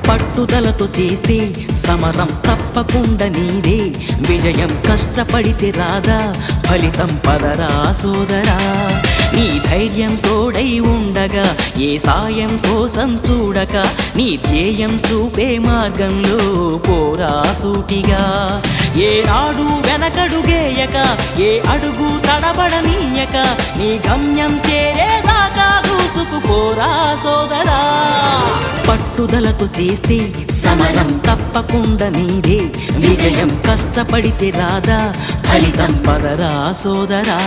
పట్టుదలతో చేస్తే సమరం తప్పకుండా నీదే, విజయం కష్టపడితే రాదా ఫలితం పదరా సోదరా. నీ ధైర్యం తోడై ఉండగా ఏ సాయం కోసం చూడక, నీ ధ్యేయం చూపే మార్గంలో పోరా సూటిగా. ఏనాడు వెనకడుగేయక ఏ అడుగు తడబడనీయక, నీ గమ్యం చేరేదాకా దూసుకుపోరా సోదరా. పట్టుదలతో చేస్తే సమరం తప్పకుండా నీదే, విజయం కష్టపడితే రాదా ఫలితం పదరా సోదరా.